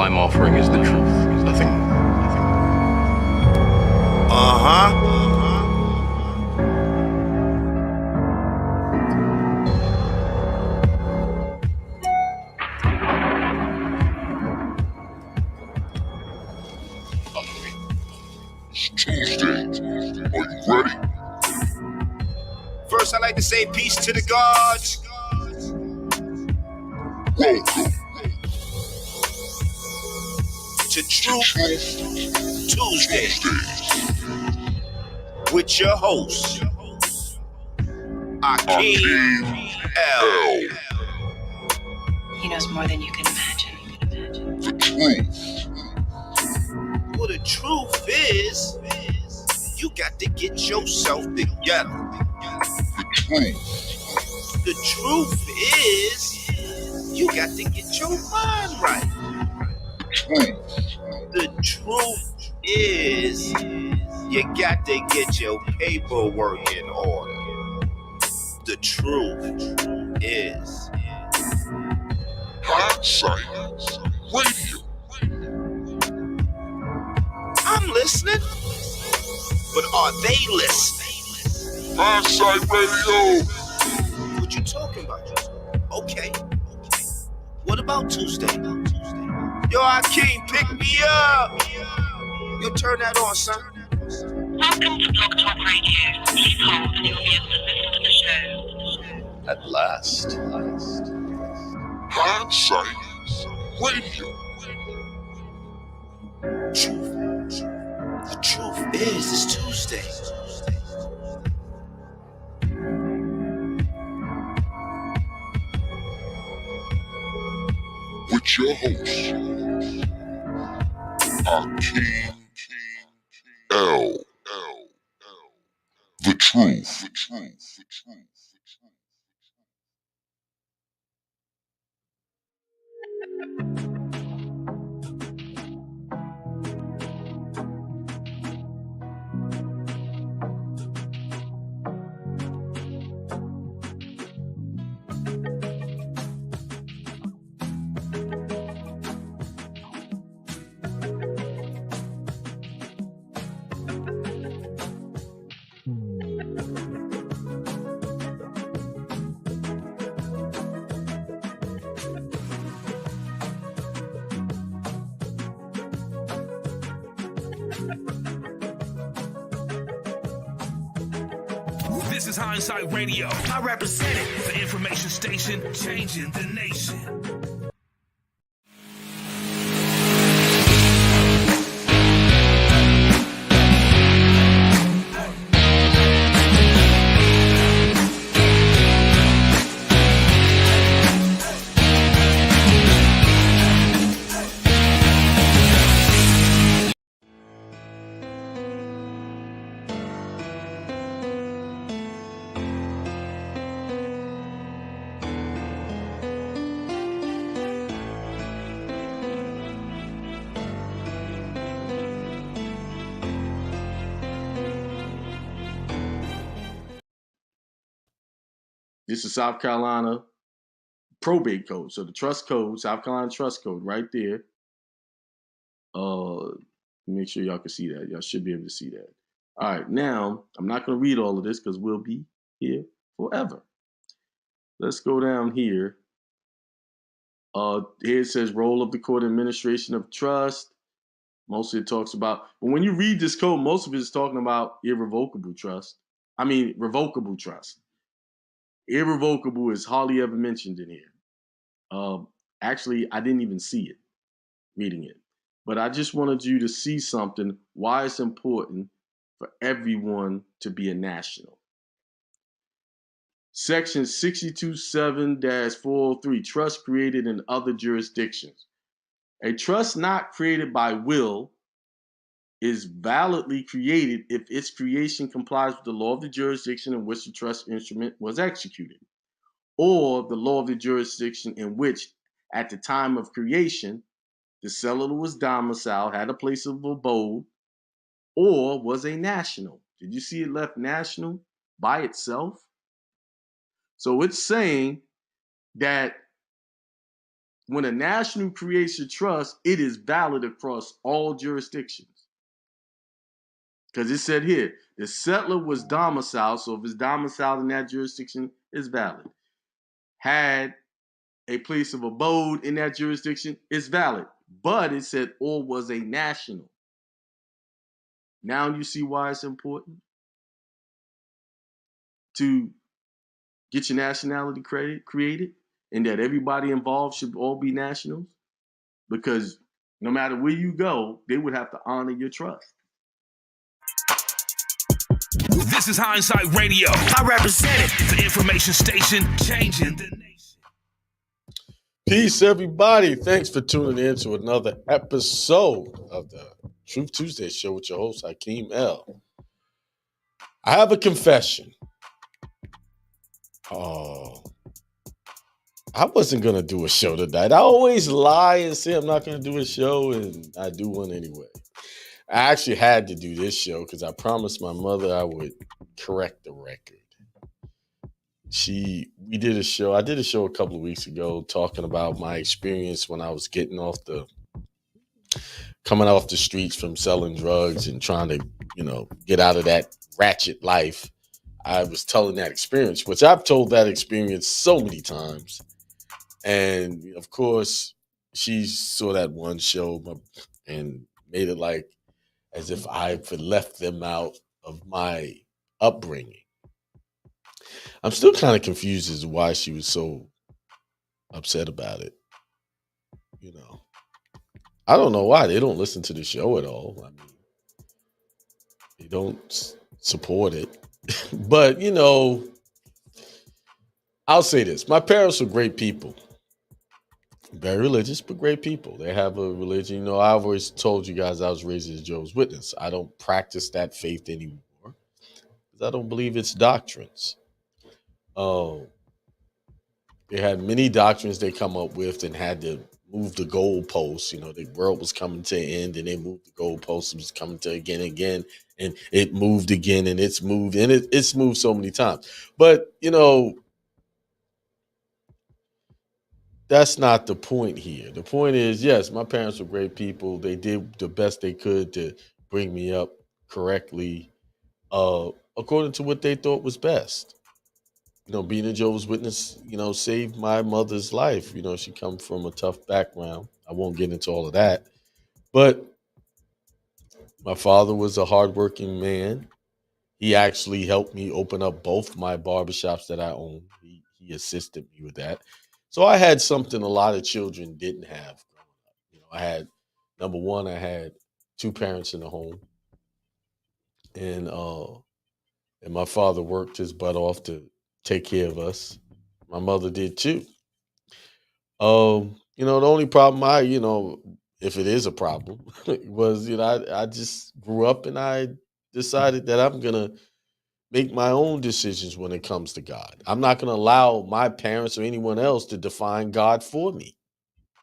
I'm offering is the truth. Nothing. It's Tuesday. Are you ready? First, I'd like to say peace to the gods. Welcome To to Truth Tuesday Tuesdays. with your host, Akeem Akeem L. He knows more than you can imagine. The truth. Well, the truth is, you got to get yourself together. The truth. The truth is, you got to get your mind right. The truth. The truth is, you got to get your paperwork in order. The truth is, Hindsight Radio. I'm listening, but are they listening? Hindsight Radio. What you talking about? Okay. What about Tuesday? Yo, Akeem, pick me up. Yo, turn that on, son. Welcome to Blog Talk Radio. Please hold and you'll be able to listen to the show. At last. Hindsight Radio. The truth is, it's Tuesday. With your host, Akeem L. The truth. This is Hindsight Radio. I represent it. The information station changing the nation. This is South Carolina probate code. So the trust code, South Carolina trust code right there. Make sure y'all can see that. Y'all should be able to see that. All right, now I'm not going to read all of this because we'll be here forever. Let's go down here. Here it says role of the court administration of trust. Mostly it talks about, but when you read this code, most of it is talking about revocable trust. Irrevocable is hardly ever mentioned in here. Actually, I didn't even see it reading it. But I just wanted you to see something, why it's important for everyone to be a national. Section 627-403, trust created in other jurisdictions. A trust not created by will is validly created if its creation complies with the law of the jurisdiction in which the trust instrument was executed, or the law of the jurisdiction in which, at the time of creation, the seller was domiciled, had a place of abode, or was a national. Did you see it left national by itself? So it's saying that when a national creates a trust, it is valid across all jurisdictions. Because it said here, the settler was domiciled, so if it's domiciled in that jurisdiction, it's valid. Had a place of abode in that jurisdiction, it's valid. But it said, or was a national. Now you see why it's important to get your nationality created, and that everybody involved should all be nationals, because no matter where you go, they would have to honor your trust. This is Hindsight Radio. I represent it. The information station changing the nation. Peace, everybody. Thanks for tuning in to another episode of the Truth Tuesday show with your host, Hakeem L. I have a confession. I wasn't going to do a show tonight. I always lie and say I'm not going to do a show, and I do one anyway. I actually had to do this show because I promised my mother I would correct the record. We did a show. I did a show a couple of weeks ago talking about my experience when I was coming off the streets from selling drugs and trying to, get out of that ratchet life. I was telling that experience, which I've told that experience so many times. And of course, she saw that one show and made it like as if I had left them out of my upbringing. I'm still kind of confused as to why she was so upset about it. I don't know why. They don't listen to the show at all. I mean, they don't support it. But, I'll say this. My parents were great people. Very religious, but great people. They have a religion. I've always told you guys I was raised as Jehovah's Witness. I don't practice that faith anymore because I don't believe its doctrines. They had many doctrines they come up with and had to move the goalposts. The world was coming to an end and they moved the goalposts. It was coming to again, and it moved again, and it's moved, and it's moved so many times. But, that's not the point here. The point is, yes, my parents were great people. They did the best they could to bring me up correctly, according to what they thought was best. Being a Jehovah's Witness, saved my mother's life. She come from a tough background. I won't get into all of that. But my father was a hardworking man. He actually helped me open up both my barbershops that I own. He assisted me with that. So I had something a lot of children didn't have growing up. I had, number one, I had two parents in the home. And my father worked his butt off to take care of us. My mother did too. The only problem if it is a problem, was, I just grew up and I decided that I'm going to make my own decisions when it comes to God. I'm not going to allow my parents or anyone else to define God for me.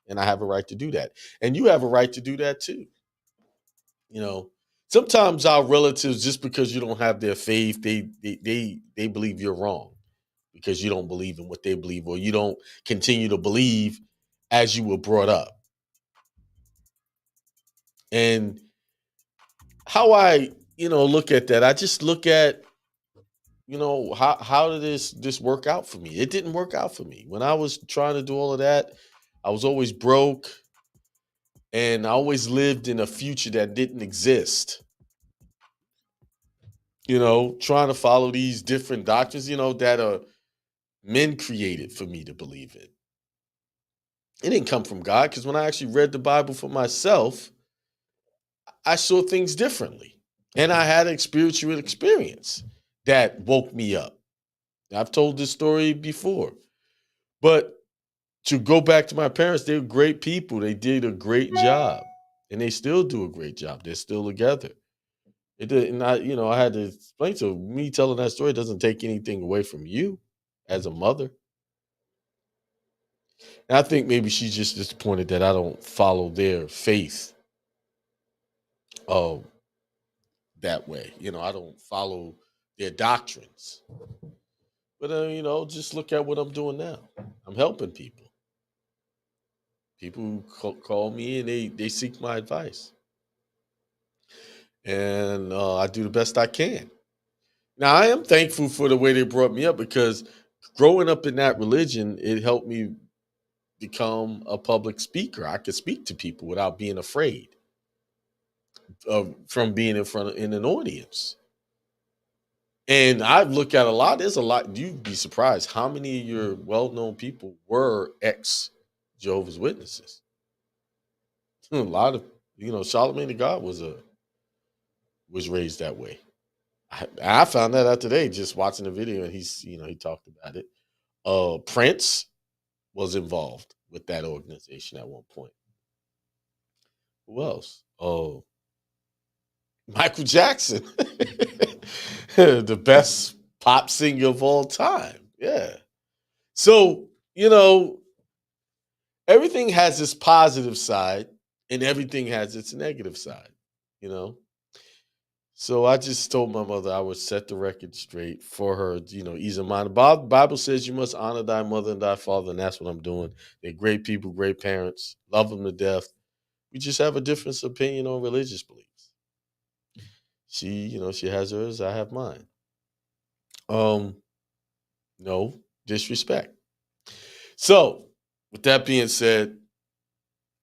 And I have a right to do that. And you have a right to do that too. Sometimes our relatives, just because you don't have their faith, they believe you're wrong because you don't believe in what they believe, or you don't continue to believe as you were brought up. And how I, look at that, I just look at, how did this work out for me? It didn't work out for me. When I was trying to do all of that, I was always broke, and I always lived in a future that didn't exist. Trying to follow these different doctrines, that are men created for me to believe in. It didn't come from God, because when I actually read the Bible for myself, I saw things differently. And I had a spiritual experience that woke me up. I've told this story before. But to go back to my parents, they were great people. They did a great job. And they still do a great job. They're still together. It did, and I had to explain to me telling that story doesn't take anything away from you as a mother. And I think maybe she's just disappointed that I don't follow their faith that way. I don't follow their doctrines. But, just look at what I'm doing now. I'm helping people. People call me and they seek my advice, and I do the best I can. Now, I am thankful for the way they brought me up because growing up in that religion, it helped me become a public speaker. I could speak to people without being afraid of from being in an audience. And I look at a lot. There's a lot. You'd be surprised how many of your well-known people were ex Jehovah's Witnesses. A lot of Charlemagne the God was raised that way. I found that out today just watching the video, and he talked about it. Prince was involved with that organization at one point. Who else? Oh, Michael Jackson, the best pop singer of all time. Yeah. So, everything has its positive side and everything has its negative side, you know? So I just told my mother I would set the record straight for her, ease of mind. The Bible says you must honor thy mother and thy father, and that's what I'm doing. They're great people, great parents, love them to death. We just have a different opinion on religious beliefs. She has hers, I have mine. No disrespect. So, with that being said,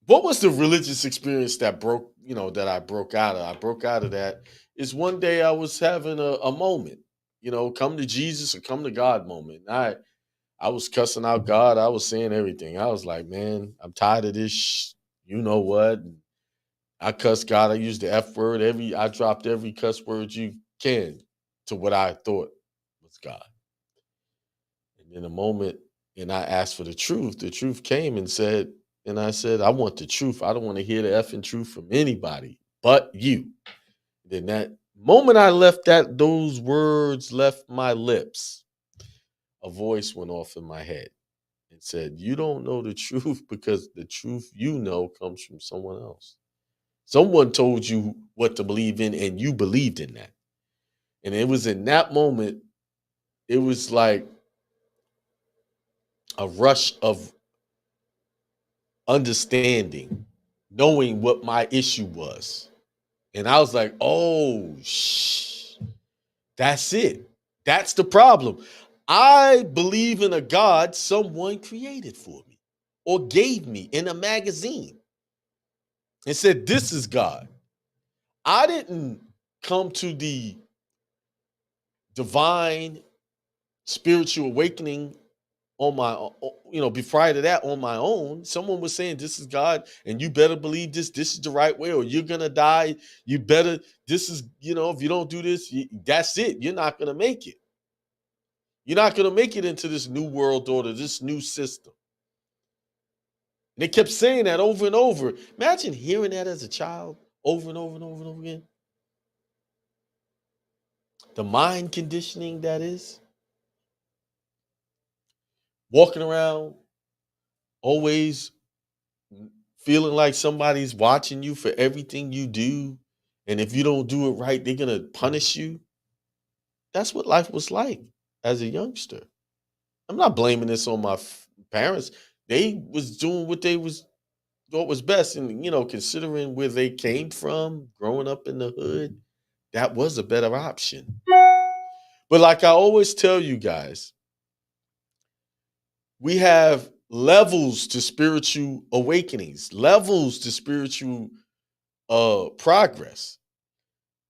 what was the religious experience that I broke out of? I broke out of that is one day I was having a moment, come to Jesus or come to God moment. I was cussing out God. I was saying everything. I was like, man, I'm tired of this. You know what? And I cussed God. I used the F word. I dropped every cuss word you can to what I thought was God. And in a moment, and I asked for the truth came and said, and I said, I want the truth. I don't want to hear the effing truth from anybody but you. Then that moment I left those words left my lips, a voice went off in my head and said, you don't know the truth because the truth comes from someone else. Someone told you what to believe in and you believed in that. And it was in that moment, it was like a rush of understanding, knowing what my issue was. And I was like, oh, that's it. That's the problem. I believe in a God someone created for me or gave me in a magazine and said, this is God. I didn't come to the divine spiritual awakening on my, prior to that on my own. Someone was saying, this is God and you better believe this is the right way or you're going to die. You better, this is, if you don't do this, that's it. You're not going to make it. You're not going to make it into this new world order, this new system. And they kept saying that over and over. Imagine hearing that as a child over and over and over and over again. The mind conditioning that is. Walking around, always feeling like somebody's watching you for everything you do. And if you don't do it right, they're going to punish you. That's what life was like as a youngster. I'm not blaming this on my parents. They was doing what they thought was best. And, considering where they came from, growing up in the hood, that was a better option. But like I always tell you guys, we have levels to spiritual awakenings, levels to spiritual progress.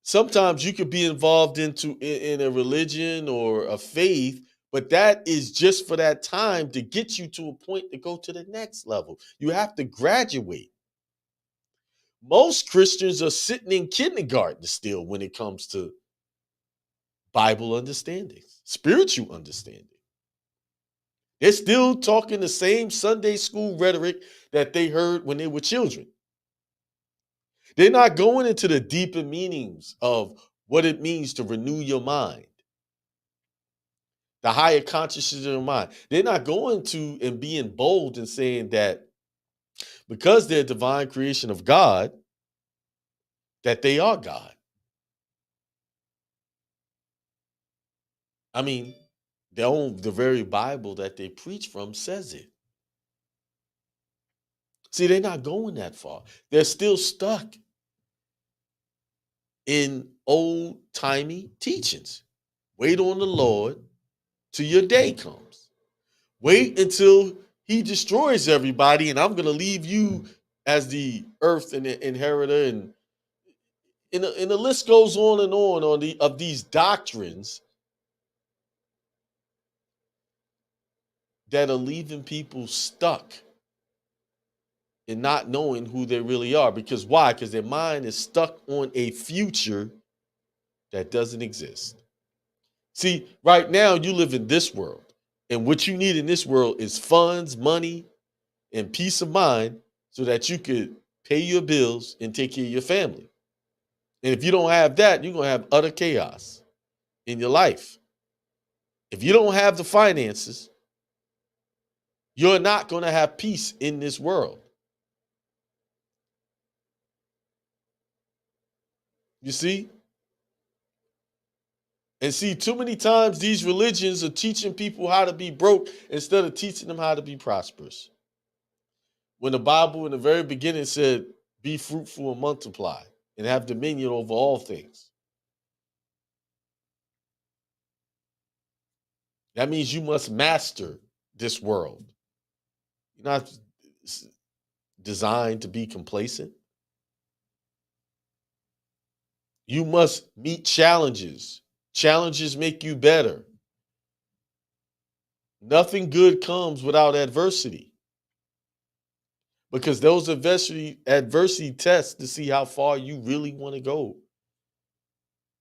Sometimes you could be involved in a religion or a faith, but that is just for that time to get you to a point to go to the next level. You have to graduate. Most Christians are sitting in kindergarten still when it comes to Bible understanding, spiritual understanding. They're still talking the same Sunday school rhetoric that they heard when they were children. They're not going into the deeper meanings of what it means to renew your mind, the higher consciousness of your mind. They're not going to and being bold and saying that because they're divine creation of God, that they are God. I mean, the very Bible that they preach from says it. See, they're not going that far. They're still stuck in old-timey teachings. Wait on the Lord till your day comes. Wait until he destroys everybody, and I'm going to leave you as the earth and the inheritor. And the list goes on and on of these doctrines that are leaving people stuck and not knowing who they really are. Because why? Because their mind is stuck on a future that doesn't exist. See, right now you live in this world, and what you need in this world is funds, money, and peace of mind so that you could pay your bills and take care of your family. And if you don't have that, you're going to have utter chaos in your life. If you don't have the finances, you're not going to have peace in this world. You see? And see, too many times these religions are teaching people how to be broke instead of teaching them how to be prosperous. When the Bible in the very beginning said, be fruitful and multiply and have dominion over all things. That means you must master this world. You're not designed to be complacent. You must meet challenges. Challenges make you better. Nothing good comes without adversity. Because those adversity tests to see how far you really want to go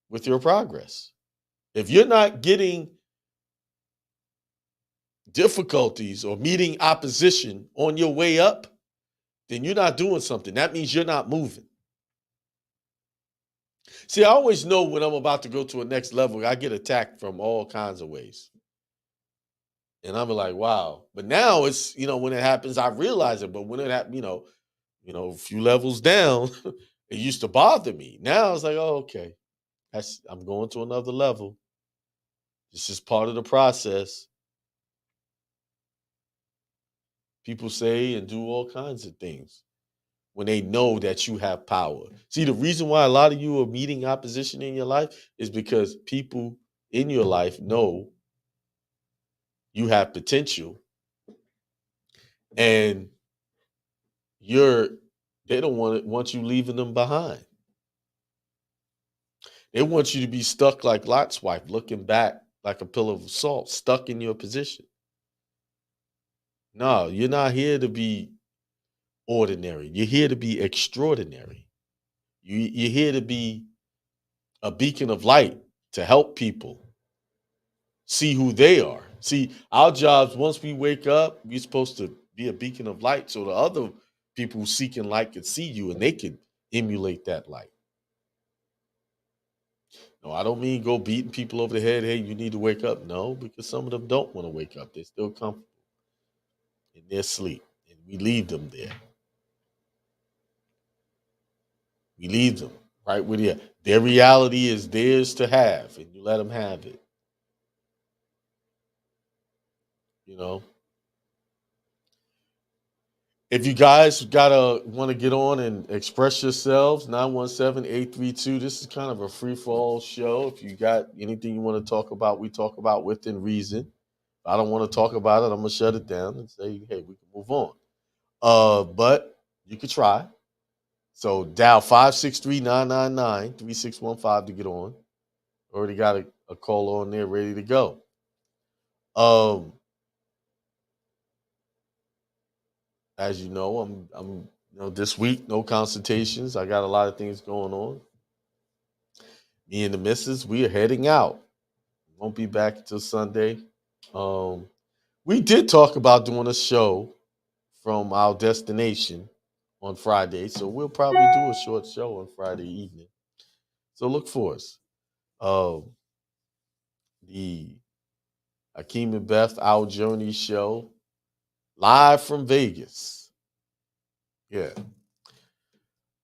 with your progress. If you're not getting difficulties or meeting opposition on your way up, then you're not doing something. That means you're not moving. See, I always know when I'm about to go to a next level, I get attacked from all kinds of ways. And I'm like, wow. But now it's, when it happens, I realize it. But when it happened, a few levels down, it used to bother me. Now it's like, oh, okay. I'm going to another level. This is part of the process. People say and do all kinds of things when they know that you have power. See, the reason why a lot of you are meeting opposition in your life is because people in your life know you have potential, and they don't want you leaving them behind. They want you to be stuck like Lot's wife, looking back like a pillar of salt, stuck in your position. No, you're not here to be ordinary. You're here to be extraordinary. You're here to be a beacon of light to help people see who they are. See, our jobs, once we wake up, we're supposed to be a beacon of light so the other people seeking light could see you and they could emulate that light. No, I don't mean go beating people over the head. Hey, you need to wake up. No, because some of them don't want to wake up. They're still comfortable in their sleep. And we leave them there. We leave them right where they are. Their reality is theirs to have, and you let them have it. If you guys want to get on and express yourselves, 917-832. This is kind of a free-for-all show. If you got anything you want to talk about, we talk about within reason. If I don't want to talk about it, I'm going to shut it down and say, hey, we can move on. But you could try. So dial 563-999-3615 to get on. Already got a call on there ready to go. As you know, I'm this week, no consultations. I got a lot of things going on. Me and the missus, we are heading out. Won't be back until Sunday. We did talk about doing a show from our destination on Friday, so we'll probably do a short show on Friday evening. So look for us. The Akeem and Beth Our Journey show, live from Vegas. Yeah.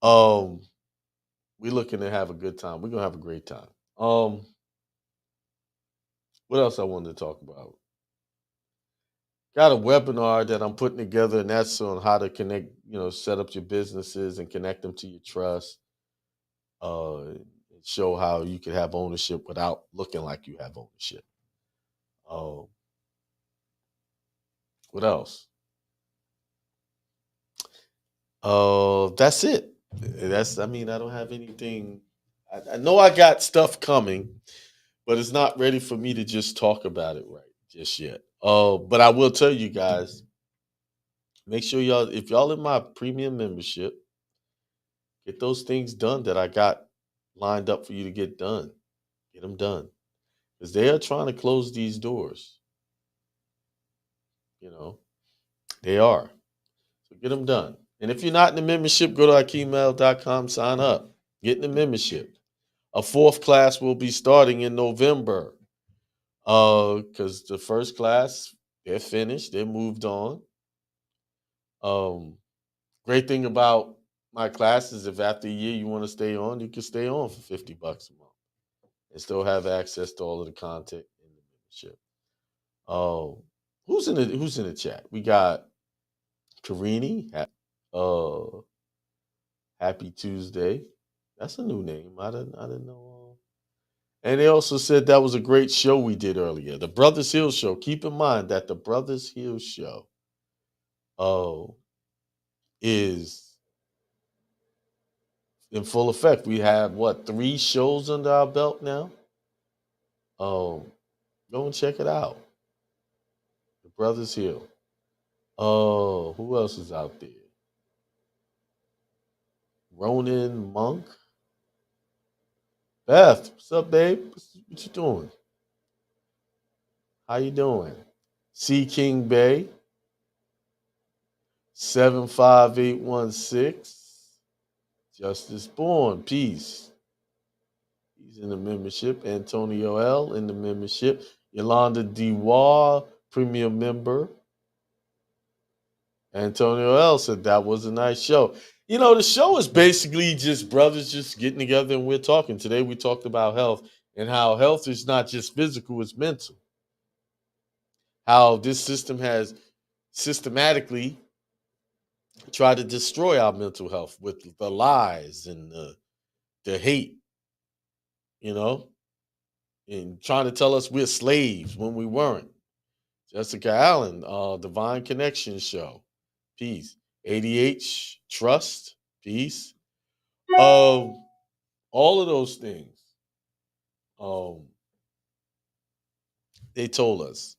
We're looking to have a good time. We're gonna have a great time. What else I wanted to talk about? got a webinar that I'm putting together, and that's on how to connect, set up your businesses and connect them to your trust. Show how you can have ownership without looking like you have ownership. What else? That's it. I don't have anything. I know I got stuff coming, but it's not ready for me to just talk about it right just yet. But I will tell you guys, make sure y'all, if y'all in my premium membership, get those things done that I got lined up for you to get done. Get them done. Because they are trying to close these doors. They are. So get them done. And if you're not in the membership, go to AkeemMel.com, sign up. Get in the membership. A 4th class will be starting in November. Because the first class, they're finished. They moved on. Great thing about my classes, if after a year you want to stay on, you can stay on for $50 a month and still have access to all of the content in the membership. Who's in the chat? We got Karini. Happy Tuesday. That's a new name. I didn't know. And they also said that was a great show we did earlier, the Brothers Hill Show. Keep in mind that the Brothers Hill Show is in full effect. We have 3 shows under our belt now. Go and check it out. The Brothers Hill. Who else is out there? Ronan Monk. Beth, what's up, babe? What you doing? How you doing? C King Bay. 75816. Justice Bourne, peace. He's in the membership. Antonio L in the membership. Yolanda Dewar, premium member. Antonio L said that was a nice show. The show is basically just brothers just getting together and we're talking. Today we talked about health and how health is not just physical, it's mental. How this system has systematically tried to destroy our mental health with the lies and the hate, and trying to tell us we're slaves when we weren't. Jessica Allen, Divine Connection Show, peace. ADH Trust, peace. All of those things, they told us,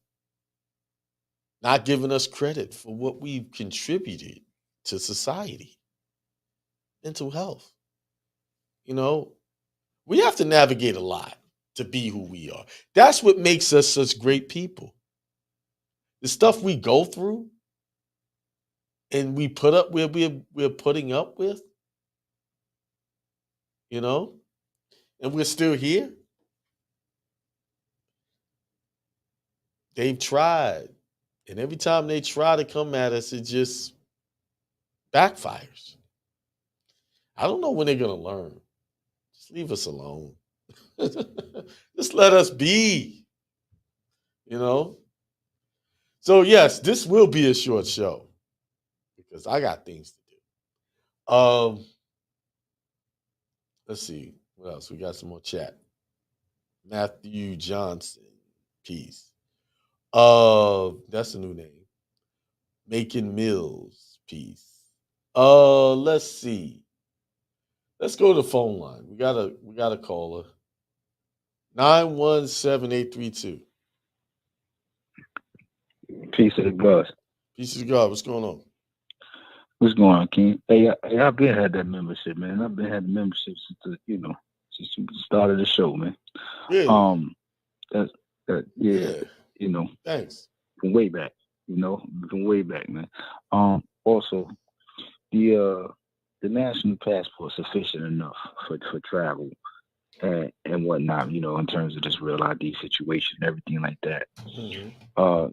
not giving us credit for what we've contributed to society. Mental health. We have to navigate a lot to be who we are. That's what makes us such great people. The stuff we go through and we put up where we're putting up with, and we're still here. They've tried. And every time they try to come at us, it just backfires. I don't know when they're going to learn. Just leave us alone. Just let us be, So, yes, this will be a short show because I got things to do. Let's see. What else? We got some more chat. Matthew Johnson. Peace. That's a new name. Making Mills. Peace. Let's see. Let's go to the phone line. We got a caller. 917-832. Peace of the God. Peace of God. What's going on? What's going on, King? Hey, I've been had that membership, man. I've been had the membership since since you started the show, man. Yeah. Yeah. Thanks. From way back, from way back, man. Also, the national passport is sufficient enough for travel and whatnot, in terms of this real ID situation, everything like that. Mm-hmm.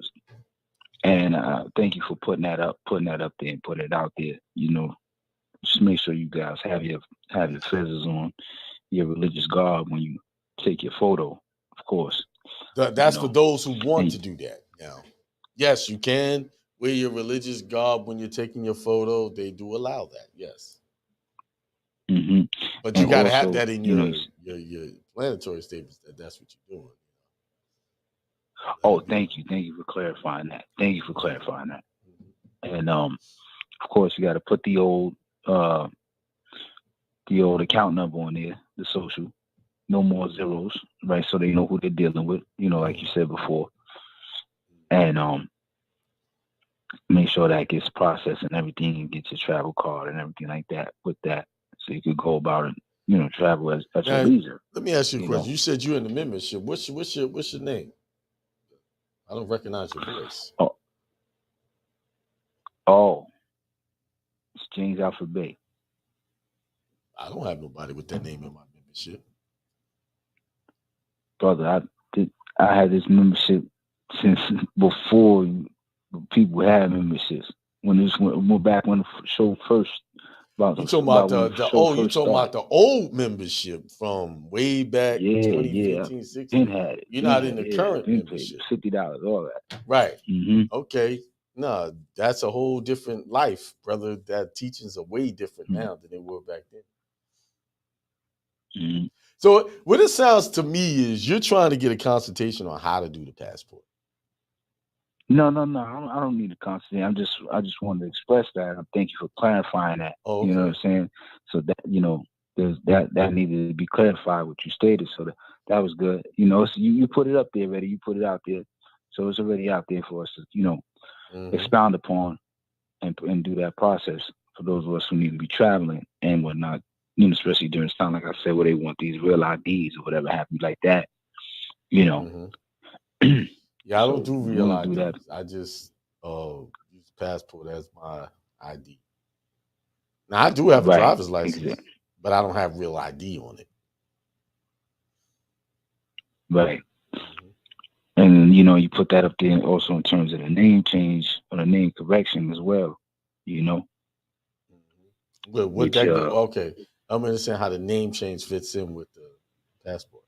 And thank you for putting that up there and putting it out there. Just make sure you guys have your feathers on, your religious garb when you take your photo, of course. That's for those who want to do that now. Yes, you can wear your religious garb when you're taking your photo. They do allow that. Yes, Hmm. but you And got to have also, that in you know, your explanatory statements that that's what you're doing. oh, thank you for clarifying that. Thank you for clarifying that. And of course, you got to put the old account number on there, the social, no more zeros, right? So they know who they're dealing with. You know, like you said before, and make sure that gets processed and everything, and get your travel card and everything like that with that, so you could go about it. You know, travel at your Now, leisure. let me ask you a You question. know. You said you're in the membership. What's your name? I don't recognize your voice. Oh, it's James Alfred Bay. I don't have nobody with that name in my membership. Brother, I had this membership since before people had memberships. When this went back when the show first about You talking about when the show you first talking about started. the old membership from way back Yeah, 2015, 16. Ben had it. You're Ben not had in the it. current Ben paid membership. $50, all that. Right. Mm-hmm. Okay. No, that's a whole different life, brother. That teachings are way different now than they were back then. Mm-hmm. So what it sounds to me is you're trying to get a consultation on how to do the passport. No. I don't need a consultation. I just wanted to express that. I thank you for clarifying that. Oh, okay. You know what I'm saying? So that there's that needed to be clarified what you stated. So that was good. You know, so you put it up there already. You put it out there, so it's already out there for us to expound upon and do that process for those of us who need to be traveling and whatnot. You know, especially during this time, like I said, where they want these real IDs or whatever happens like that. You know. Yeah, I don't do real IDs. Do that. I just use passport as my ID. Now I do have a driver's license, but I don't have real ID on it. Right. And you put that up there also in terms of the name change or the name correction as well. Well, what that go? Okay, I'm understand how the name change fits in with the passport.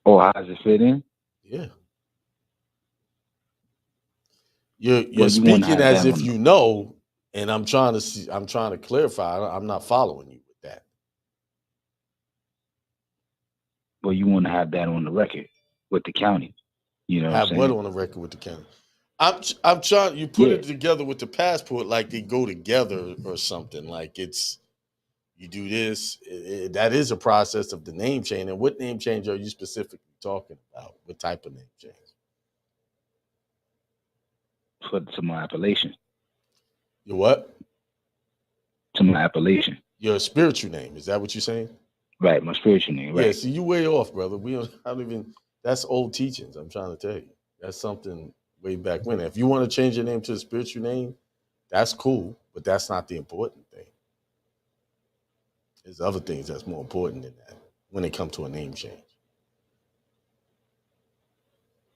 Oh, how does it fit in? Yeah. You're speaking as if you know, and I'm trying to clarify. I'm not following you with that. Well, you want to have that on the record with the county. You know, have what on the record with the county? I'm trying. You put it together with the passport like they go together or something. Like you do this. That is a process of the name change. And what name change are you specifically talking about? What type of name change? To my appellation. Your what? To my appellation. Your spiritual name. Is that what you're saying? Right, my spiritual name. Right. Yeah. See, you way off, brother. I don't even. That's old teachings. I'm trying to tell you. That's something way back when. If you want to change your name to a spiritual name, that's cool, but that's not the important thing. There's other things that's more important than that when it comes to a name change.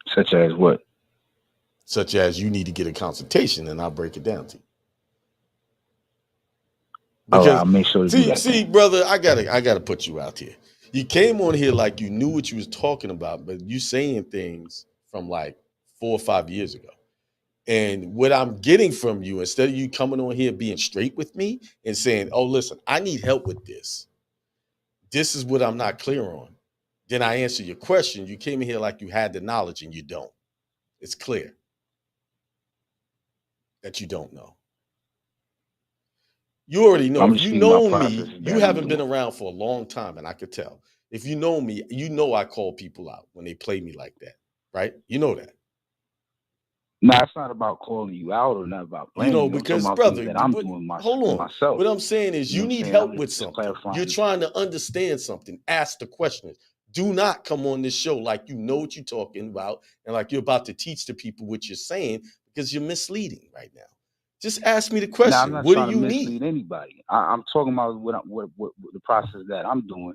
Such as what? Such as you need to get a consultation, and I'll break it down to you. Because I'll make sure to see, brother, I gotta put you out here. You came on here like you knew what you was talking about, but you saying things from like 4 or 5 years ago. And what I'm getting from you, instead of you coming on here being straight with me and saying, oh, listen, I need help with this. This is what I'm not clear on. Then I answer your question. You came in here like you had the knowledge and you don't. It's clear that you don't know. You already know. If you know me, you haven't been around for a long time, and I could tell. If you know me, you know I call people out when they play me like that, right? You know that. No, it's not about calling you out or not about blaming because brother, hold on. Myself. What I'm saying is you need help with something. You're trying to understand something. Ask the questions. Do not come on this show like you know what you're talking about and like you're about to teach the people what you're saying because you're misleading right now. Just ask me the question. I'm not what trying do you to mislead need? Anybody. I'm talking about what the process that I'm doing.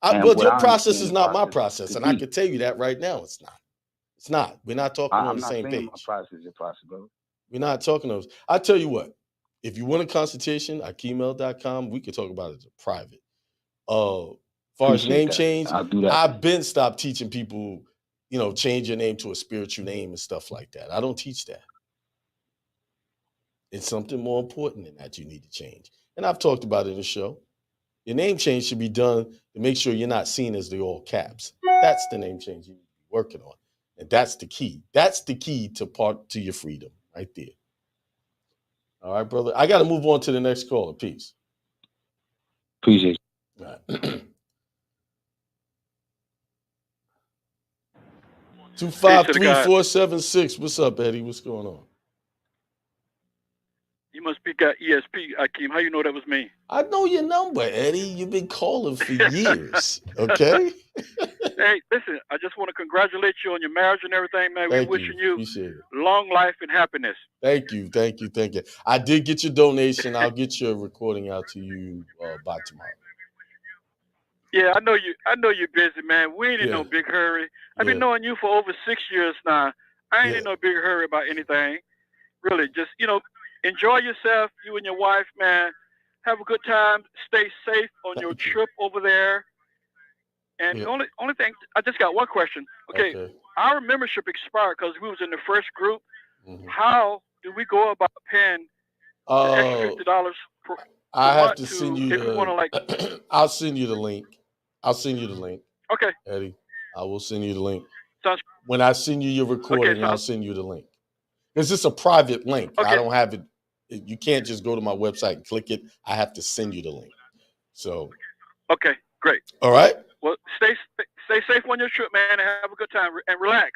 Well, your process is not my process, and I can tell you that right now. It's not. It's not. We're not talking on the same page. My process is your process, bro. We're not talking of. I tell you what. If you want a consultation, akemail.com, we can talk about it as a private. Far as name change, I'll do that. I've been stopped teaching people change your name to a spiritual name and stuff like that. I don't teach that. It's something more important than that you need to change. And I've talked about it in the show. Your name change should be done to make sure you're not seen as the all caps. That's the name change you need to be working on. And that's the key. That's the key to your freedom right there. All right, brother. I got to move on to the next caller. Peace. Appreciate you. All right. 253-476. What's up, Eddie? What's going on? You must be got ESP, Akeem. How you know that was me? I know your number, Eddie. You've been calling for years. Okay. Hey, listen, I just want to congratulate you on your marriage and everything, man. We're wishing you long life and happiness. Thank you. I did get your donation. I'll get your recording out to you by tomorrow. Yeah, I know you're busy, man. We ain't in no big hurry. I've been knowing you for over 6 years now. I ain't in no big hurry about anything. Really, just, enjoy yourself, you and your wife, man. Have a good time. Stay safe on your trip over there. And the only thing, I just got one question. Okay. Our membership expired because we was in the first group. Mm-hmm. How do we go about paying the extra $50 per I have month to send you if we want to I'll send you the link. Okay. Eddie, I will send you the link. Sounds when I send you your recording, I'll send you the link. Because it's a private link. I don't have it. You can't just go to my website and click it. I have to send you the link. So. Okay, great. All right. Well, stay safe on your trip, man, and have a good time and relax.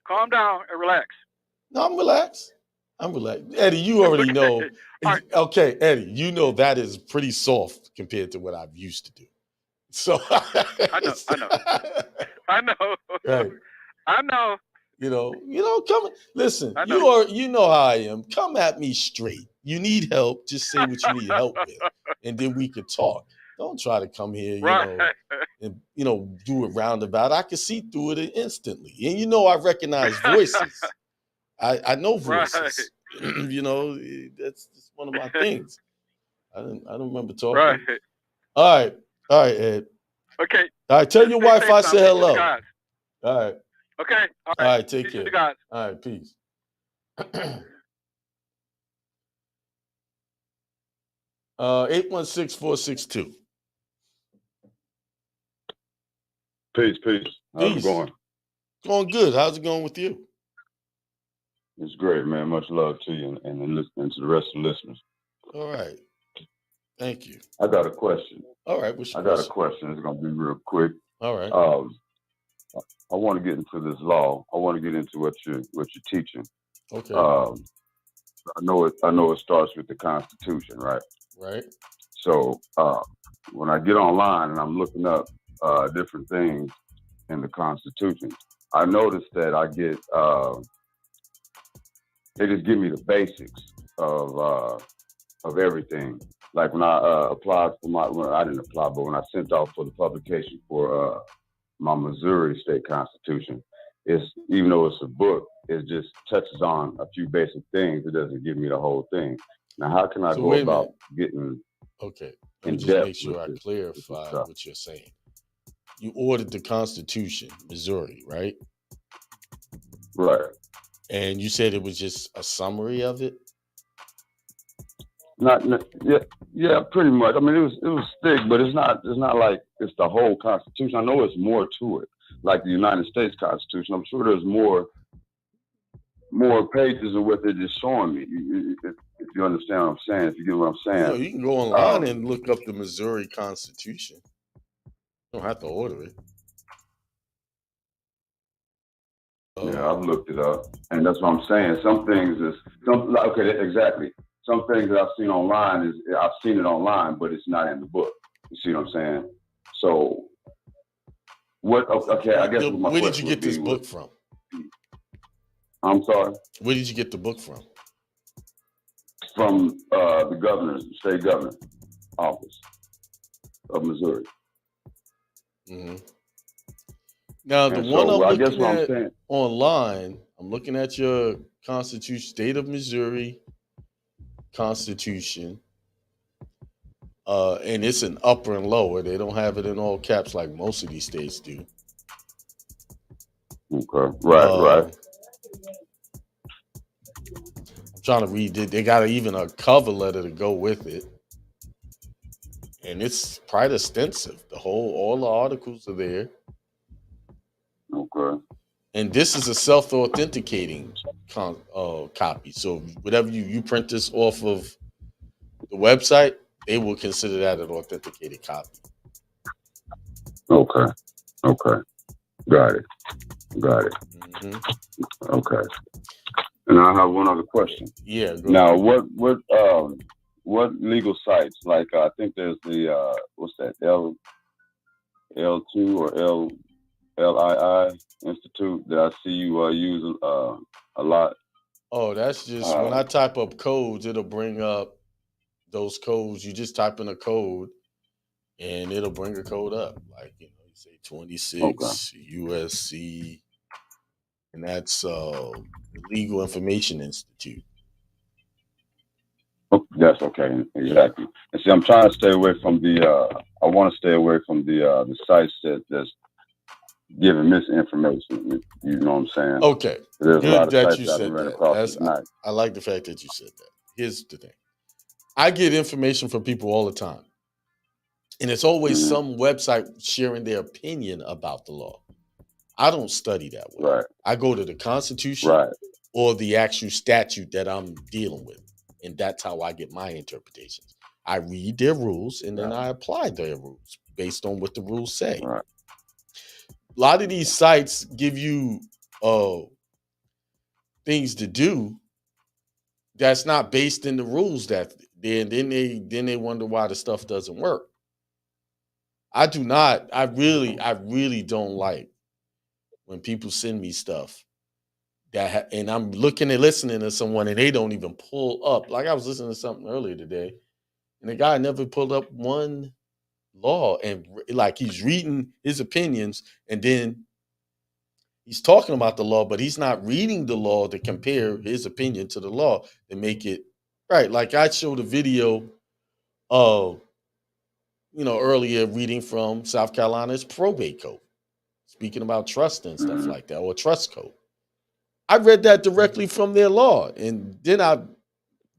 Calm down and relax. No, I'm relaxed. Eddie, you already know. Right. Okay, Eddie, you know that is pretty soft compared to what I've used to do. So I know. Right. I know. Come listen. You know how I am. Come at me straight. You need help, just say what you need help with, and then we could talk. Don't try to come here, and do it roundabout. I can see through it instantly, and I recognize voices. I know voices. Right. That's just one of my things. I don't remember talking. Right. All right, Ed. Okay. All right, tell your wife I said hello. All right. Okay. All right, take care. All right, peace. 816-462. Peace. How's it going? Going good. How's it going with you? It's great, man. Much love to you and listening to the rest of the listeners. All right. Thank you. I got a question. All right. I got a question. It's going to be real quick. All right. I want to get into this law. I want to get into what you're teaching. Okay. I know it starts with the Constitution, right? Right. So when I get online and I'm looking up different things in the Constitution, I noticed that I get they just give me the basics of everything. Like when I applied for I didn't apply, but when I sent off for the publication for my Missouri state constitution, even though it's a book, it just touches on a few basic things. It doesn't give me the whole thing. Now, how can I go about getting Okay. Let me just make sure I clarify what you're saying. You ordered the Constitution, Missouri, right? Right. And you said it was just a summary of it? Yeah, pretty much. I mean, it was thick, but it's not like it's the whole Constitution. I know it's more to it, like the United States Constitution. I'm sure there's more pages of what they're just showing me. If you understand what I'm saying, if you get what I'm saying. You can go online and look up the Missouri Constitution. You don't have to order it. Yeah, I've looked it up, and that's what I'm saying. Some things exactly. Some things that I've seen online I've seen it online, but it's not in the book. You see what I'm saying? So, what? Okay, I guess. Where did you get this book from? I'm sorry. Where did you get the book from? From the state governor office of Missouri. Mm-hmm. Now, the one I'm looking at online, I'm looking at your Constitution, State of Missouri Constitution, and it's an upper and lower. They don't have it in all caps like most of these states do. Okay. Right. I'm trying to read it. They got even a cover letter to go with it. And it's quite extensive. All the articles are there. Okay. And this is a self-authenticating copy. So whatever you print this off of the website, they will consider that an authenticated copy. Okay. Got it. Mm-hmm. Okay. And I have one other question. Yeah. Now, what legal sites? Like I think there's the what's that? L2 or LII Institute that I see you use a lot. Oh, that's just when I type up codes, it'll bring up those codes. You just type in a code, and it'll bring a code up. Like you say 26 USC, and that's the Legal Information Institute. That's okay, exactly. And see, I'm trying to stay away from I want to stay away from the sites that's giving misinformation. You know what I'm saying? Okay. There's a lot of that sites you that I said ran that. across tonight. I like the fact that you said that. Here's the thing. I get information from people all the time. And it's always some website sharing their opinion about the law. I don't study that way. Right. I go to the Constitution or the actual statute that I'm dealing with. And that's how I get my interpretations. I read their rules and then I apply their rules based on what the rules say. Right. A lot of these sites give you things to do that's not based in the rules then they wonder why the stuff doesn't work. I really don't like when people send me stuff and I'm looking and listening to someone and they don't even pull up. Like I was listening to something earlier today and the guy never pulled up one law and like he's reading his opinions and then he's talking about the law, but he's not reading the law to compare his opinion to the law and make it right. Like I showed a video of, earlier reading from South Carolina's probate code, speaking about trust and stuff like that, or trust code. I read that directly from their law, and then I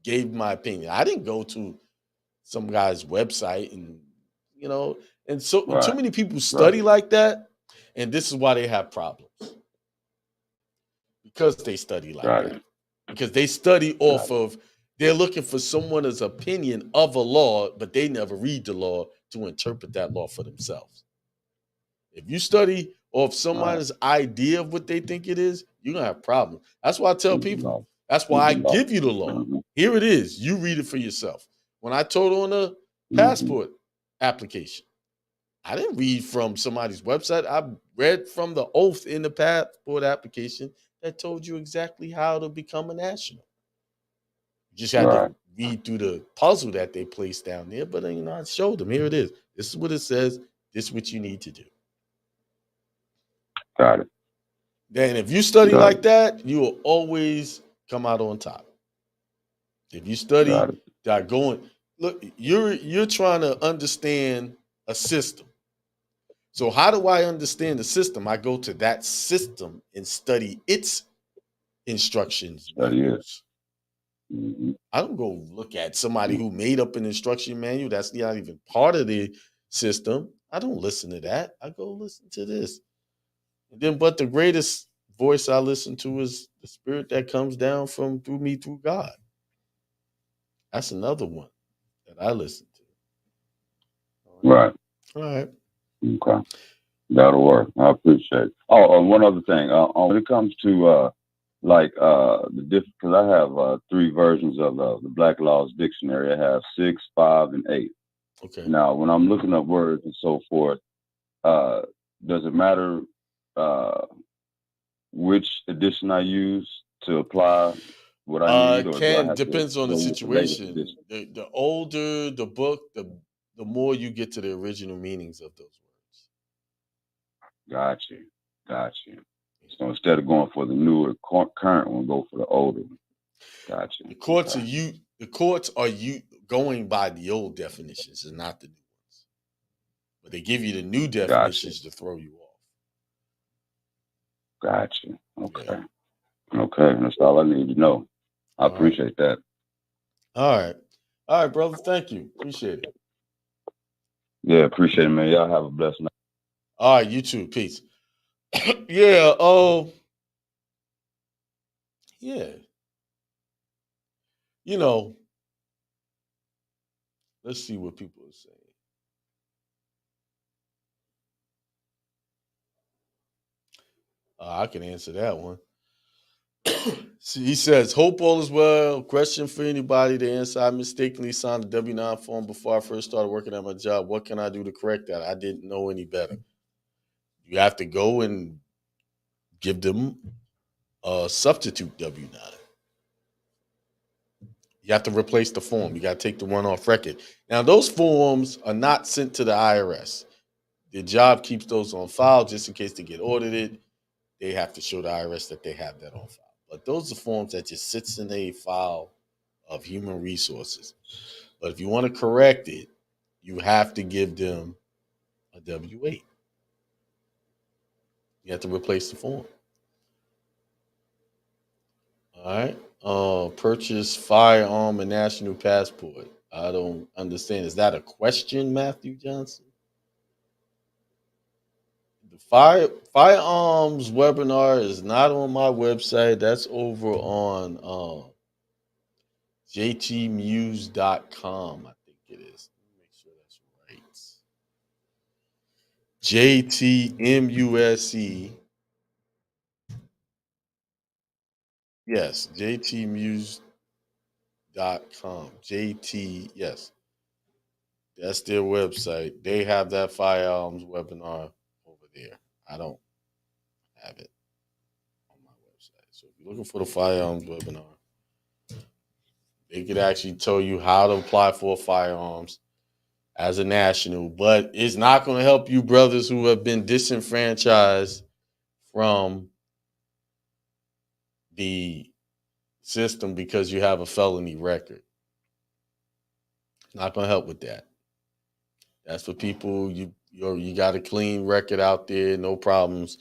gave my opinion. I didn't go to some guy's website and too many people study like that, and this is why they have problems. Because they study like that. Because they study off of, they're looking for someone's opinion of a law, but they never read the law to interpret that law for themselves. If you study off someone's idea of what they think it is, you're going to have problems. That's why I tell people, that's why I give you the law. Here it is. You read it for yourself. When I told on a passport application, I didn't read from somebody's website. I read from the oath in the passport application that told you exactly how to become a national. You just had to read through the puzzle that they placed down there, but I showed them. Here it is. This is what it says. This is what you need to do. Got it. Then if you study like that, you will always come out on top. If you study look, you're trying to understand a system. So how do I understand the system? I go to that system and study its instructions. I don't go look at somebody who made up an instruction manual that's not even part of the system. I don't listen to that. I go listen to this. And then, but the greatest voice I listen to is the spirit that comes down through me, through God. That's another one that I listen to. Right. All right. Okay. That'll work. I appreciate it. Oh, one other thing. When it comes to the different, because I have 3 versions of the Black Laws Dictionary. I have 6, 5, and 8. Okay. Now, when I'm looking up words and so forth, does it matter which edition I use to apply what I need? Or depends on the situation. The older the book, the more you get to the original meanings of those words. Got you. So instead of going for the newer current one, go for the older one. Got you. The courts are going by the old definitions and not the new ones. But they give you the new definitions to throw you off. Gotcha. Okay. Okay. That's all I need to know. I appreciate that. All right. All right, brother. Thank you. Appreciate it. Yeah, appreciate it, man. Y'all have a blessed night. All right, you too. Peace. Yeah. Oh. Yeah. You know, let's see what people are saying. I can answer that one. See, he says, hope all is well. Question for anybody to answer. I mistakenly signed a W-9 form before I first started working at my job. What can I do to correct that? I didn't know any better. You have to go and give them a substitute W-9. You have to replace the form. You got to take the one off record. Now, those forms are not sent to the IRS. The job keeps those on file just in case they get audited. They have to show the IRS that they have that on file. But those are forms that just sits in a file of human resources. But if you want to correct it, you have to give them a W-8. You have to replace the form. All right. Purchase firearm and national passport. I don't understand. Is that a question, Matthew Johnson? The firearms webinar is not on my website. That's over on jtmuse.com, I think it is. Let me make sure that's right. JTMUSE. Yes, jtmuse.com. JT, yes. That's their website. They have that firearms webinar over there. I don't have it on my website. So if you're looking for the firearms webinar, they could actually tell you how to apply for firearms as a national, but it's not going to help you brothers who have been disenfranchised from the system because you have a felony record. It's not going to help with that. That's for people, you got a clean record out there, no problems,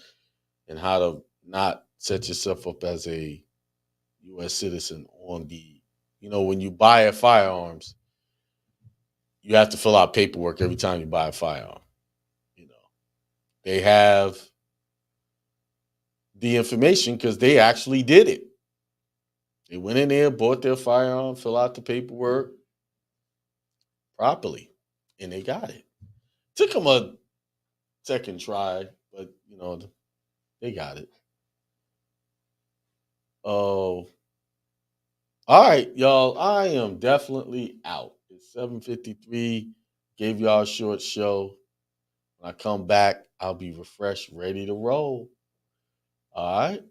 and how to not set yourself up as a U.S. citizen on the, when you buy a firearms, you have to fill out paperwork every time you buy a firearm. They have the information because they actually did it. They went in there, bought their firearm, fill out the paperwork properly, and they got it. Took them a second try, but, they got it. Oh, all right, y'all. I am definitely out. It's 7:53. Gave y'all a short show. When I come back, I'll be refreshed, ready to roll. All right.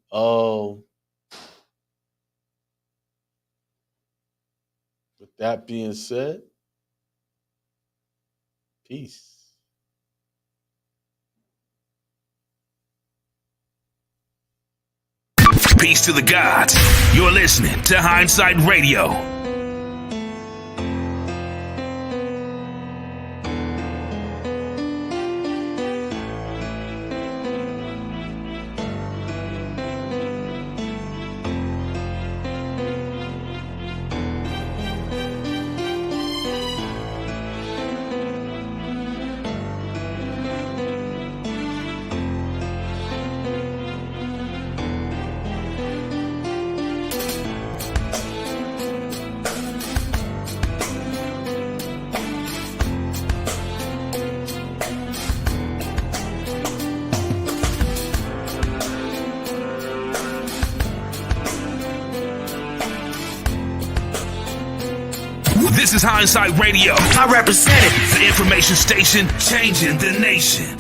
With that being said, peace. Peace to the gods. You're listening to Hindsight Radio. This is Hindsight Radio. I represent it. The information station changing the nation.